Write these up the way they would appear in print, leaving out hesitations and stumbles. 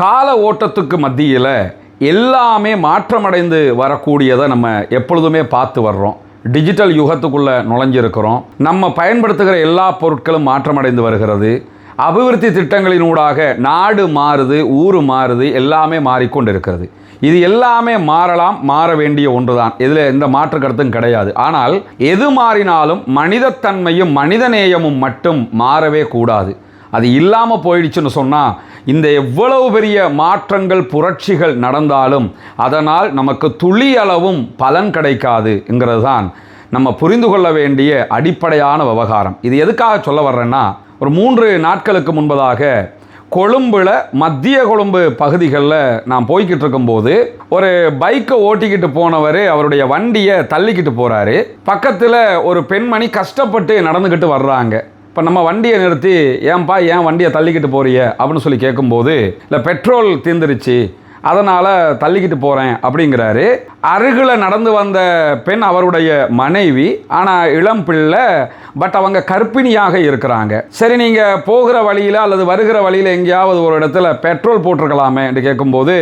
கால ஓட்டத்துக்கு மத்தியில் எல்லாமே மாற்றமடைந்து வரக்கூடியதை நம்ம எப்பொழுதுமே பார்த்து வர்றோம். டிஜிட்டல் யுகத்துக்குள்ளே நுழைஞ்சிருக்கிறோம். நம்ம பயன்படுத்துகிற எல்லா பொருட்களும் மாற்றமடைந்து வருகிறது. அபிவிருத்தி திட்டங்களினூடாக நாடு மாறுது, ஊர் மாறுது, எல்லாமே மாறிக்கொண்டிருக்கிறது. இது எல்லாமே மாறலாம், மாற வேண்டிய ஒன்றுதான். இதில் எந்த மாற்று கருத்தும் கிடையாது. ஆனால் எது மாறினாலும் மனிதத்தன்மையும் மனிதநேயமும் மட்டும் மாறவே கூடாது. அது இல்லாமல் போயிடுச்சுன்னு சொன்னால் இந்த எவ்வளவு பெரிய மாற்றங்கள் புரட்சிகள் நடந்தாலும் அதனால் நமக்கு துளி அளவும் பலன் கிடைக்காதுங்கிறது தான் நம்ம புரிந்து கொள்ள வேண்டிய அடிப்படையான விவகாரம். இது எதுக்காக சொல்ல வர்றேன்னா, ஒரு 3 நாட்களுக்கு முன்பதாக கொழும்பில் மத்திய கொழும்பு பகுதிகளில் நான் போய்கிட்டு இருக்கும்போது ஒரு பைக்கை ஓட்டிக்கிட்டு போனவர் அவருடைய வண்டியை தள்ளிக்கிட்டு போகிறாரு. பக்கத்தில் ஒரு பெண்மணி கஷ்டப்பட்டு நடந்துக்கிட்டு வர்றாங்க. இப்போ நம்ம வண்டியை நிறுத்தி, ஏன்பா ஏன் வண்டியை தள்ளிக்கிட்டு போறிய அப்படின்னு சொல்லி கேட்கும்போது, இல்லை பெட்ரோல் தீர்ந்துருச்சு அதனால் தள்ளிக்கிட்டு போகிறேன் அப்படிங்கிறாரு. அருகில் நடந்து வந்த பெண் அவருடைய மனைவி, ஆனால் இளம் பிள்ளை, பட் அவங்க கர்ப்பிணியாக இருக்கிறாங்க. சரி, நீங்கள் போகிற வழியில் அல்லது வருகிற வழியில் எங்கேயாவது ஒரு இடத்துல பெட்ரோல் போட்டிருக்கலாமே என்று கேட்கும்போது,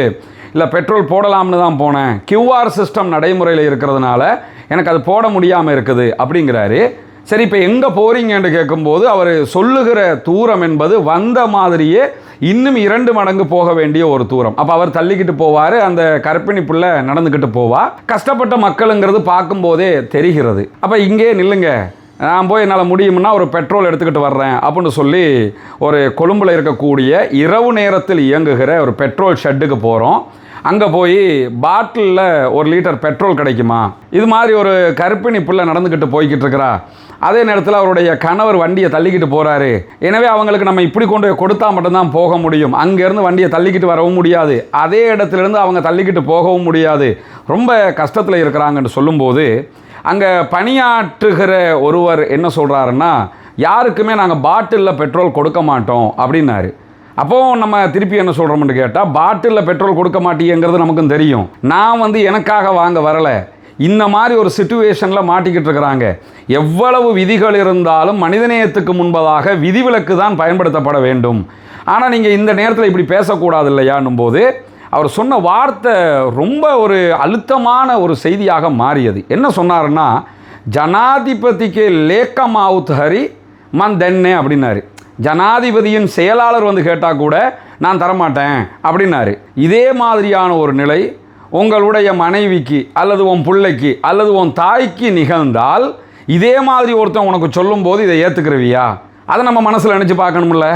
இல்லை பெட்ரோல் போடலாம்னு தான் போனேன், கியூஆர் சிஸ்டம் நடைமுறையில் இருக்கிறதுனால எனக்கு அது போட முடியாமல் இருக்குது அப்படிங்கிறாரு. சரி, இப்போ எங்கே போகிறீங்கன்னு கேட்கும்போது அவர் சொல்லுகிற தூரம் என்பது வந்த மாதிரியே இன்னும் 2 மடங்கு போக வேண்டிய ஒரு தூரம். அப்போ அவர் தள்ளிக்கிட்டு போவார், அந்த கர்ப்பிணி பிள்ளை நடந்துக்கிட்டு போவா. கஷ்டப்பட்ட மக்களுங்கிறது பார்க்கும்போதே தெரிகிறது. அப்போ இங்கே நில்லுங்க, நான் போய் என்னால் முடியும்னா ஒரு பெட்ரோல் எடுத்துக்கிட்டு வர்றேன் அப்படின்னு சொல்லி ஒரு கொழும்பில் இருக்கக்கூடிய இரவு நேரத்தில் இயங்குகிற ஒரு பெட்ரோல் ஷெட்டுக்கு போகிறோம். அங்கே போய் பாட்டிலில் 1 லிட்டர் பெட்ரோல் கிடைக்குமா, இது மாதிரி ஒரு கர்ப்பிணி பிள்ளை நடந்துக்கிட்டு போய்கிட்டு இருக்கிறா, அதே நேரத்தில் அவருடைய கணவர் வண்டியை தள்ளிக்கிட்டு போகிறாரு. எனவே அவங்களுக்கு நம்ம இப்படி கொண்டு போய் கொடுத்தா மட்டும்தான் போக முடியும். அங்கேருந்து வண்டியை தள்ளிக்கிட்டு வரவும் முடியாது, அதே இடத்துலேருந்து அவங்க தள்ளிக்கிட்டு போகவும் முடியாது, ரொம்ப கஷ்டத்தில் இருக்கிறாங்கன்னு சொல்லும்போது அங்கே பணியாற்றுகிற ஒருவர் என்ன சொல்கிறாருன்னா, யாருக்குமே நாங்கள் பாட்டிலில் பெட்ரோல் கொடுக்க மாட்டோம் அப்படின்னாரு. அப்போது நம்ம திருப்பி என்ன சொல்கிறோம்னு கேட்டால், பாட்டிலில் பெட்ரோல் கொடுக்க மாட்டீங்கிறது நமக்கும் தெரியும். நான் எனக்காக வாங்க வரலை, இந்த மாதிரி ஒரு சிச்சுவேஷனில் மாட்டிக்கிட்டு இருக்கிறாங்க. எவ்வளவு விதிகள் இருந்தாலும் மனிதநேயத்துக்கு முன்பதாக விதிவிலக்கு தான் பயன்படுத்தப்பட வேண்டும். ஆனால் நீங்கள் இந்த நேரத்தில் இப்படி பேசக்கூடாது இல்லையான்னும் போது அவர் சொன்ன வார்த்தை ரொம்ப ஒரு அழுத்தமான ஒரு செய்தியாக மாறியது. என்ன சொன்னாருன்னா, ஜனாதிபதிக்கு லேக்கமாவுத் ஹரி மன் தென்னே அப்படின்னாரு. ஜனாதிபதியின் செயலாளர் கேட்டால் கூட நான் தரமாட்டேன் அப்படின்னாரு. இதே மாதிரியான ஒரு நிலை உங்களுடைய மனைவிக்கு அல்லது உன் பிள்ளைக்கு அல்லது உன் தாய்க்கு நிகழ்ந்தால் இதே மாதிரி ஒருத்தன் உனக்கு சொல்லும்போது இதை ஏற்றுக்கிறவியா? அதை நம்ம மனசில் நினச்சி பார்க்கணும்ல.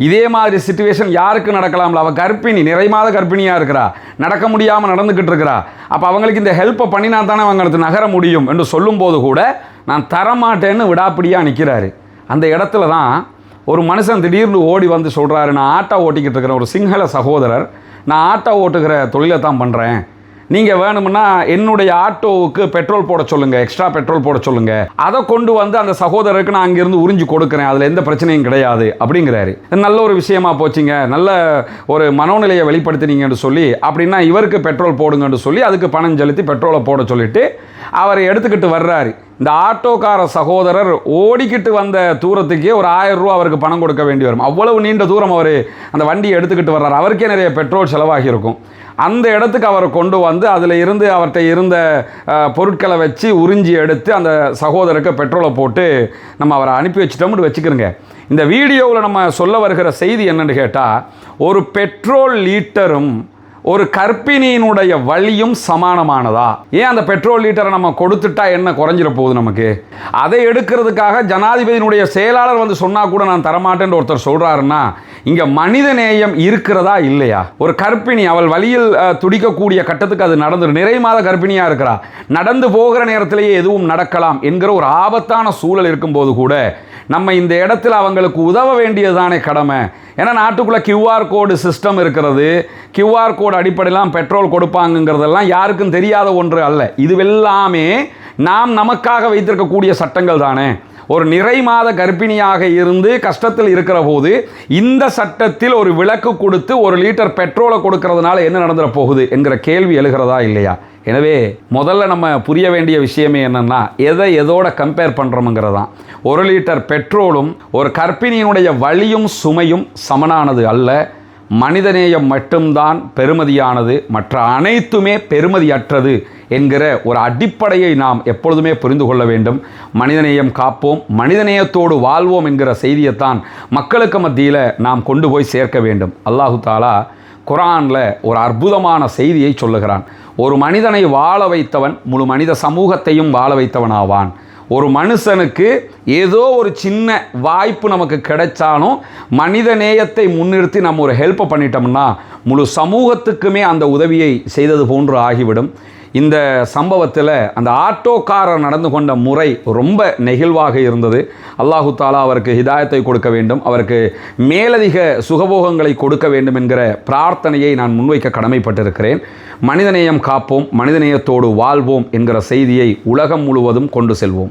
இதே மாதிரி சிச்சுவேஷன் யாருக்கு நடக்கலாம்ல? அவள் கர்ப்பிணி, நிறைமாத கர்ப்பிணியாக இருக்கிறா, நடக்க முடியாமல் நடந்துக்கிட்டு இருக்கிறா. அப்போ அவங்களுக்கு இந்த ஹெல்ப்பை பண்ணினா தானே அவங்களுக்கு நகர முடியும் என்று சொல்லும்போது கூட நான் தரமாட்டேன்னு விடாப்பிடியாக நிற்கிறாரு. அந்த இடத்துல தான் ஒரு மனுஷன் திடீர்னு ஓடி வந்து சொல்கிறாரு, நான் ஆட்டோ ஓட்டிக்கிட்டு இருக்கிறேன், ஒரு சிங்கள சகோதரர், நான் ஆட்டோ ஓட்டுகிற தொழிலை தான் பண்ணுறேன், நீங்கள் வேணும்னா என்னுடைய ஆட்டோவுக்கு பெட்ரோல் போட சொல்லுங்கள், எக்ஸ்ட்ரா பெட்ரோல் போட சொல்லுங்கள், அதை கொண்டு வந்து அந்த சகோதரருக்கு நான் அங்கேருந்து உறிஞ்சி கொடுக்குறேன், அதில் எந்த பிரச்சனையும் கிடையாது அப்படிங்கிறாரு. நல்ல ஒரு விஷயமா போச்சுங்க, நல்ல ஒரு மனோநிலையை வெளிப்படுத்தினீங்கன்னு சொல்லி, அப்படின்னா இவருக்கு பெட்ரோல் போடுங்கன்னு சொல்லி அதுக்கு பணம் செலுத்தி பெட்ரோலை போட சொல்லிட்டு அவரை எடுத்துக்கிட்டு வர்றாரு. இந்த ஆட்டோக்கார சகோதரர் ஓடிக்கிட்டு வந்த தூரத்துக்கே ஒரு 1000 ரூபா அவருக்கு பணம் கொடுக்க வேண்டி வரும். அவ்வளவு நீண்ட தூரம் அவர் அந்த வண்டியை எடுத்துக்கிட்டு வர்றாரு. அவருக்கே நிறைய பெட்ரோல் செலவாகி இருக்கும். அந்த இடத்துக்கு அவரை கொண்டு வந்து அதில் இருந்து அவர்கிட்ட இருந்த பொருட்களை வச்சு உறிஞ்சி எடுத்து அந்த சகோதரருக்கு பெட்ரோலை போட்டு நம்ம அவரை அனுப்பி வச்சிட்டோம்னு வச்சுக்கிறோங்க. இந்த வீடியோவில் நம்ம சொல்ல வருகிற செய்தி என்னன்னு கேட்டால், ஒரு பெட்ரோல் லீட்டரும் ஒரு கர்ப்பிணியினுடைய வலியும் சமானமானதா? ஏன் அந்த பெட்ரோல் லீட்டரை நம்ம கொடுத்துட்டா என்ன குறைஞ்சிட போகுது நமக்கு? அதை எடுக்கிறதுக்காக ஜனாதிபதியினுடைய செயலாளர் சொன்னால் கூட நான் தரமாட்டேன்னு ஒருத்தர் சொல்கிறாருன்னா இங்கே மனித நேயம் இருக்கிறதா இல்லையா? ஒரு கர்ப்பிணி அவள் வலியில் துடிக்கக்கூடிய கட்டத்துக்கு அது நடந்துடும். நிறைமாத கர்ப்பிணியாக இருக்கிறா, நடந்து போகிற நேரத்திலேயே எதுவும் நடக்கலாம் என்கிற ஒரு ஆபத்தான சூழல் இருக்கும்போது கூட நம்ம இந்த இடத்துல அவங்களுக்கு உதவ வேண்டியதானே கடமை. ஏன்னா நாட்டுக்குள்ளே கியூஆர் கோடு சிஸ்டம் இருக்கிறது, கியூஆர் கோடு அடிப்படையிலாம் பெட்ரோல் கொடுப்பாங்கிறதெல்லாம் யாருக்கும் தெரியாத ஒன்று அல்ல. இதுவெல்லாமே நாம் நமக்காக வைத்திருக்கக்கூடிய சட்டங்கள் தானே. ஒரு நிறைமாத கர்ப்பிணியாக இருந்து கஷ்டத்தில் இருக்கிற போது இந்த சட்டத்தில் ஒரு விலக்கு கொடுத்து 1 லிட்டர் பெட்ரோலை கொடுக்கறதுனால என்ன நடந்துட போகுது என்கிற கேள்வி எழுகிறதா இல்லையா? எனவே முதல்ல நம்ம புரிய வேண்டிய விஷயமே என்னன்னா, எதோட கம்பேர் பண்ணுறோம்ங்கிறது தான். 1 லிட்டர் பெட்ரோலும் ஒரு கர்ப்பிணியினுடைய வலியும் சுமையும் சமனானது அல்ல. மனிதநேயம் மட்டும்தான் பெருமதியானது, மற்ற அனைத்துமே பெருமதியற்றது என்கிற ஒரு அடிப்படையை நாம் எப்பொழுதுமே புரிந்து கொள்ள வேண்டும். மனிதநேயம் காப்போம், மனிதநேயத்தோடு வாழ்வோம் என்கிற செய்தியைத்தான் மக்களுக்கு மத்தியில் நாம் கொண்டு போய் சேர்க்க வேண்டும். அல்லாஹு தாலா குர்ஆனில் ஒரு அற்புதமான செய்தியை சொல்லுகிறான். ஒரு மனிதனை வாழ வைத்தவன் முழு மனித சமூகத்தையும் வாழ வைத்தவனாவான். ஒரு மனுஷனுக்கு ஏதோ ஒரு சின்ன வாய்ப்பு நமக்கு கிடைச்சாலும் மனித நேயத்தை முன்னிறுத்தி நம்ம ஒரு ஹெல்ப்பை பண்ணிட்டோம்னா முழு சமூகத்துக்குமே அந்த உதவியை செய்தது போன்று ஆகிவிடும். இந்த சம்பவத்தில் அந்த ஆட்டோக்காரர் நடந்து கொண்ட முறை ரொம்ப நெகிழ்வாக இருந்தது. அல்லாஹு தாலா அவருக்கு ஹிதாயத்தை கொடுக்க வேண்டும், அவருக்கு மேலதிக சுகபோகங்களை கொடுக்க வேண்டும் என்கிற பிரார்த்தனையை நான் முன்வைக்க கடமைப்பட்டிருக்கிறேன். மனிதநேயம் காப்போம், மனிதநேயத்தோடு வாழ்வோம் என்கிற செய்தியை உலகம் முழுவதும் கொண்டு செல்வோம்.